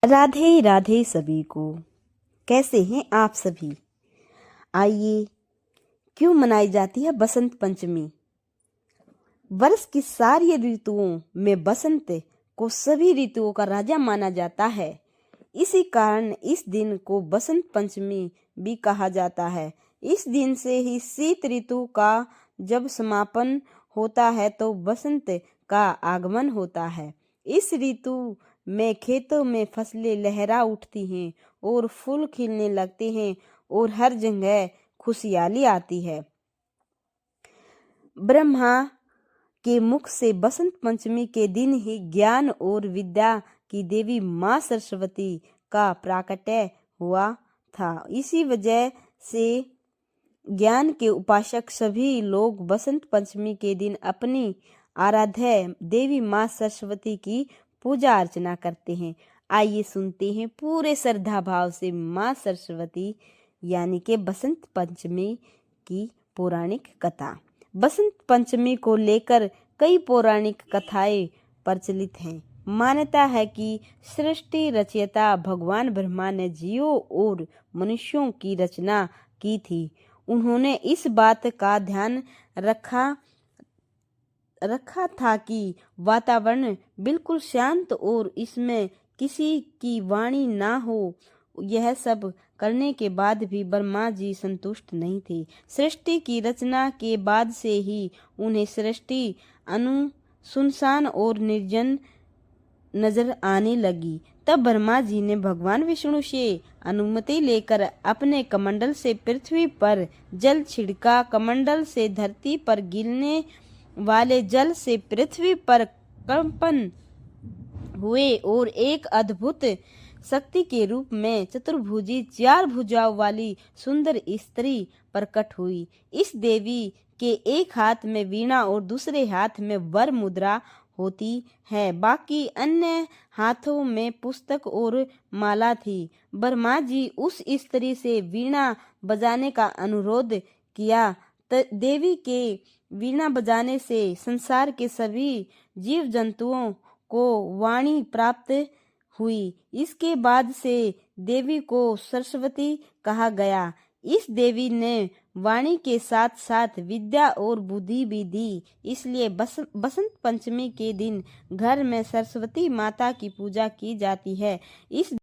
राधे राधे सभी को। कैसे हैं आप सभी? आइए, क्यों मनाई जाती है बसंत पंचमी? वर्ष की सारी ऋतुओं में बसंत को सभी ऋतुओं का राजा माना जाता है। इसी कारण इस दिन को बसंत पंचमी भी कहा जाता है। इस दिन से ही शीत ऋतु का जब समापन होता है तो बसंत का आगमन होता है। इस ऋतु में खेतों में फसलें लहरा उठती हैं और फूल खिलने लगते हैं और हर जगह खुशहाली आती है। ब्रह्मा के मुख से बसंत पंचमी के दिन ही ज्ञान और विद्या की देवी माँ सरस्वती का प्राकट्य हुआ था। इसी वजह से ज्ञान के उपासक सभी लोग बसंत पंचमी के दिन अपनी आराध्य देवी माँ सरस्वती की पूजा अर्चना करते हैं। आइए सुनते हैं पूरे श्रद्धा भाव से माँ सरस्वती यानी के बसंत पंचमी की पौराणिक कथा। बसंत पंचमी को लेकर कई पौराणिक कथाएं प्रचलित हैं। मान्यता है कि सृष्टि रचयिता भगवान ब्रह्मा ने जीवों और मनुष्यों की रचना की थी। उन्होंने इस बात का ध्यान रखा था कि वातावरण बिल्कुल शांत और इसमें किसी की वाणी ना हो। यह सब करने के बाद भी ब्रह्मा जी संतुष्ट नहीं थे। सृष्टि की रचना के बाद से ही उन्हें सृष्टि सुनसान और निर्जन नजर आने लगी। तब ब्रह्मा जी ने भगवान विष्णु से अनुमति लेकर अपने कमंडल से पृथ्वी पर जल छिड़का। कमंडल से धरती पर गिरने वाले जल से पृथ्वी पर कंपन हुए और एक अद्भुत शक्ति के रूप में चतुर्भुजी 4 भुजाओं वाली सुंदर स्त्री प्रकट हुई। इस देवी के एक हाथ में वीणा और दूसरे हाथ में वर मुद्रा होती है, बाकी अन्य हाथों में पुस्तक और माला थी। ब्रह्मा जी उस स्त्री से वीणा बजाने का अनुरोध किया। देवी के वीणा बजाने से संसार के सभी जीव जंतुओं को वाणी प्राप्त हुई। इसके बाद से देवी को सरस्वती कहा गया। इस देवी ने वाणी के साथ साथ विद्या और बुद्धि भी दी। इसलिए बसंत पंचमी के दिन घर में सरस्वती माता की पूजा की जाती है। इस